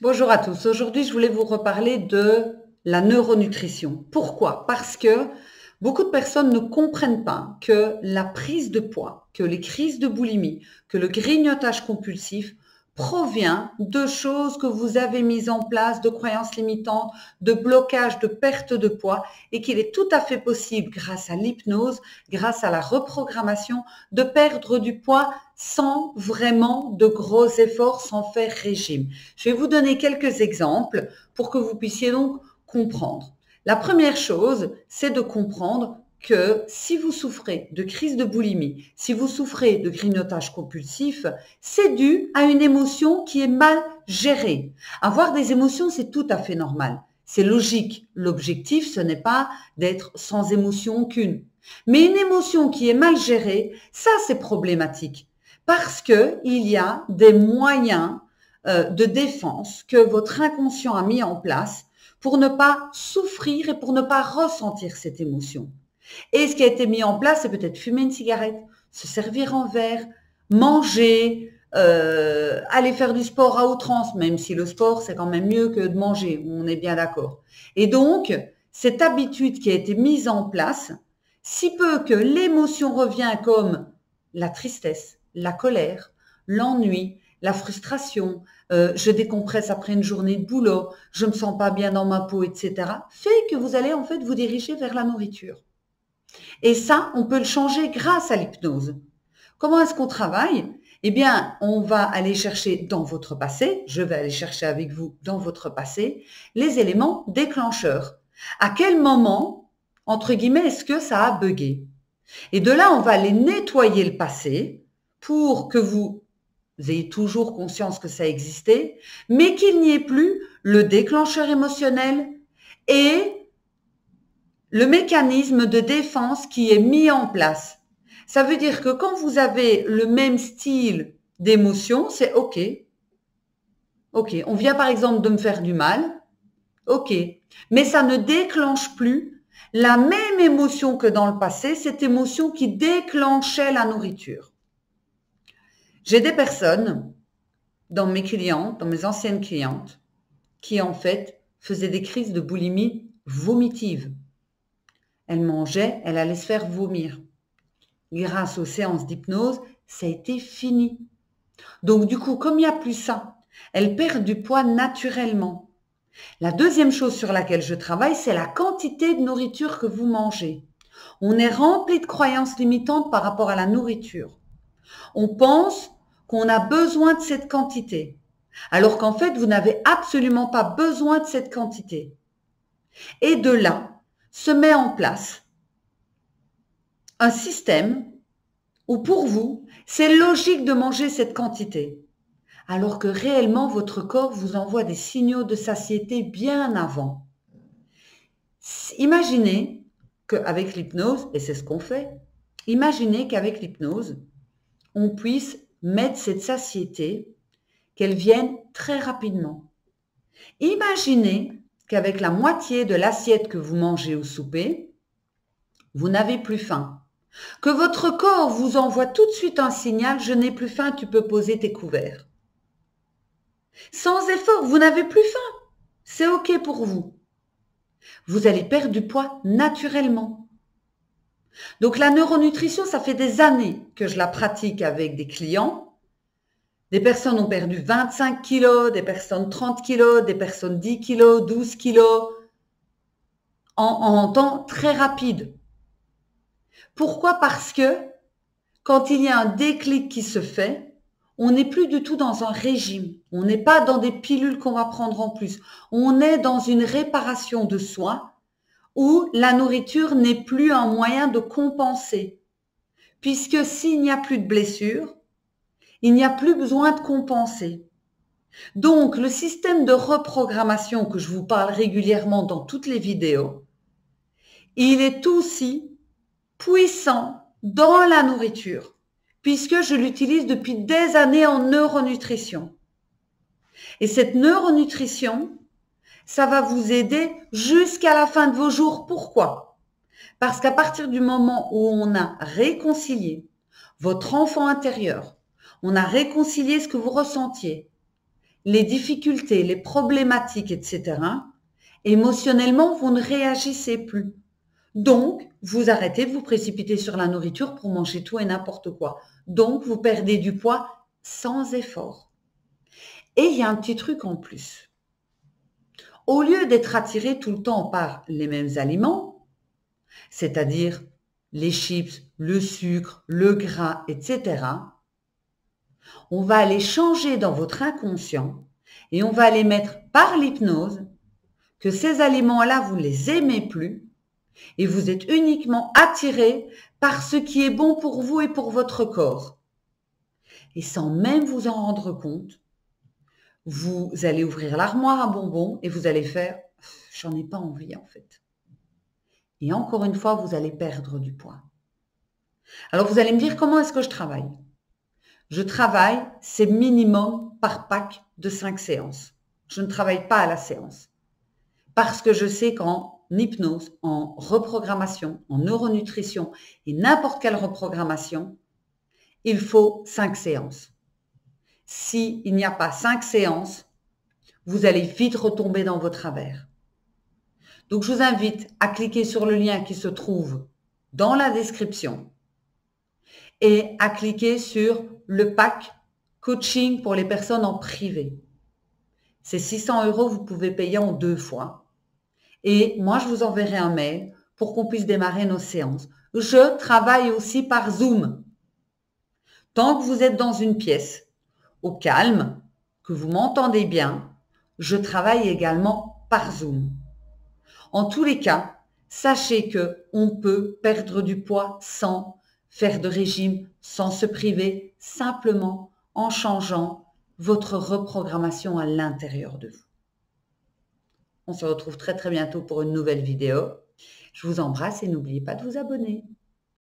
Bonjour à tous. Aujourd'hui, je voulais vous reparler de la neuronutrition. Pourquoi? Parce que beaucoup de personnes ne comprennent pas que la prise de poids, que les crises de boulimie, que le grignotage compulsif provient de choses que vous avez mises en place, de croyances limitantes, de blocages, de perte de poids, et qu'il est tout à fait possible, grâce à l'hypnose, grâce à la reprogrammation, de perdre du poids sans vraiment de gros efforts, sans faire régime. Je vais vous donner quelques exemples pour que vous puissiez donc comprendre. La première chose, c'est de comprendre que si vous souffrez de crise de boulimie, si vous souffrez de grignotage compulsif, c'est dû à une émotion qui est mal gérée. Avoir des émotions, c'est tout à fait normal. C'est logique. L'objectif, ce n'est pas d'être sans émotion aucune. Mais une émotion qui est mal gérée, ça, c'est problématique. Parce qu'il y a des moyens de défense que votre inconscient a mis en place pour ne pas souffrir et pour ne pas ressentir cette émotion. Et ce qui a été mis en place, c'est peut-être fumer une cigarette, se servir un verre, manger, aller faire du sport à outrance, même si le sport, c'est quand même mieux que de manger, on est bien d'accord. Et donc, cette habitude qui a été mise en place, si peu que l'émotion revient comme la tristesse, la colère, l'ennui, la frustration, je décompresse après une journée de boulot, je me sens pas bien dans ma peau, etc., fait que vous allez en fait vous diriger vers la nourriture. Et ça, on peut le changer grâce à l'hypnose. Comment est-ce qu'on travaille? Eh bien, on va aller chercher dans votre passé, je vais aller chercher avec vous dans votre passé, les éléments déclencheurs. À quel moment, entre guillemets, est-ce que ça a bugué? Et de là, on va aller nettoyer le passé pour que vous ayez toujours conscience que ça existait, mais qu'il n'y ait plus le déclencheur émotionnel et le mécanisme de défense qui est mis en place. Ça veut dire que quand vous avez le même style d'émotion, c'est OK. OK. On vient par exemple de me faire du mal. OK. Mais ça ne déclenche plus la même émotion que dans le passé, cette émotion qui déclenchait la nourriture. J'ai des personnes dans mes clientes, dans mes anciennes clientes, qui en fait faisaient des crises de boulimie vomitive. Elle mangeait, elle allait se faire vomir. Grâce aux séances d'hypnose, ça a été fini. Donc du coup, comme il n'y a plus ça, elle perd du poids naturellement. La deuxième chose sur laquelle je travaille, c'est la quantité de nourriture que vous mangez. On est rempli de croyances limitantes par rapport à la nourriture. On pense qu'on a besoin de cette quantité, alors qu'en fait, vous n'avez absolument pas besoin de cette quantité. Et de là, se met en place un système où pour vous, c'est logique de manger cette quantité, alors que réellement, votre corps vous envoie des signaux de satiété bien avant. Imaginez qu'avec l'hypnose, et c'est ce qu'on fait, imaginez qu'avec l'hypnose, on puisse mettre cette satiété, qu'elle vienne très rapidement. Imaginez qu'avec la moitié de l'assiette que vous mangez au souper, vous n'avez plus faim. Que votre corps vous envoie tout de suite un signal, je n'ai plus faim, tu peux poser tes couverts. Sans effort, vous n'avez plus faim. C'est OK pour vous. Vous allez perdre du poids naturellement. Donc la neuronutrition, ça fait des années que je la pratique avec des clients. Des personnes ont perdu 25 kilos, des personnes 30 kilos, des personnes 10 kilos, 12 kilos, en temps très rapide. Pourquoi? Parce que quand il y a un déclic qui se fait, on n'est plus du tout dans un régime. On n'est pas dans des pilules qu'on va prendre en plus. On est dans une réparation de soi où la nourriture n'est plus un moyen de compenser. Puisque s'il n'y a plus de blessure, il n'y a plus besoin de compenser. Donc, le système de reprogrammation que je vous parle régulièrement dans toutes les vidéos, il est aussi puissant dans la nourriture, puisque je l'utilise depuis des années en neuronutrition. Et cette neuronutrition, ça va vous aider jusqu'à la fin de vos jours. Pourquoi? Parce qu'à partir du moment où on a réconcilié votre enfant intérieur, on a réconcilié ce que vous ressentiez, les difficultés, les problématiques, etc., émotionnellement, vous ne réagissez plus. Donc, vous arrêtez de vous précipiter sur la nourriture pour manger tout et n'importe quoi. Donc, vous perdez du poids sans effort. Et il y a un petit truc en plus. Au lieu d'être attiré tout le temps par les mêmes aliments, c'est-à-dire les chips, le sucre, le gras, etc., on va aller changer dans votre inconscient et on va aller mettre par l'hypnose que ces aliments-là, vous ne les aimez plus et vous êtes uniquement attiré par ce qui est bon pour vous et pour votre corps. Et sans même vous en rendre compte, vous allez ouvrir l'armoire à bonbons et vous allez faire « j'en ai pas envie en fait ». Et encore une fois, vous allez perdre du poids. Alors vous allez me dire comment est-ce que je travaille? Je travaille, c'est minimum par pack de 5 séances. Je ne travaille pas à la séance. Parce que je sais qu'en hypnose, en reprogrammation, en neuronutrition et n'importe quelle reprogrammation, il faut 5 séances. S'il n'y a pas 5 séances, vous allez vite retomber dans vos travers. Donc, je vous invite à cliquer sur le lien qui se trouve dans la description et à cliquer sur le pack coaching pour les personnes en privé. C'est 600 €, vous pouvez payer en 2 fois. Et moi, je vous enverrai un mail pour qu'on puisse démarrer nos séances. Je travaille aussi par Zoom. Tant que vous êtes dans une pièce, au calme, que vous m'entendez bien, je travaille également par Zoom. En tous les cas, sachez qu'on peut perdre du poids sans faire de régime, sans se priver, simplement en changeant votre reprogrammation à l'intérieur de vous. On se retrouve très très bientôt pour une nouvelle vidéo. Je vous embrasse et n'oubliez pas de vous abonner.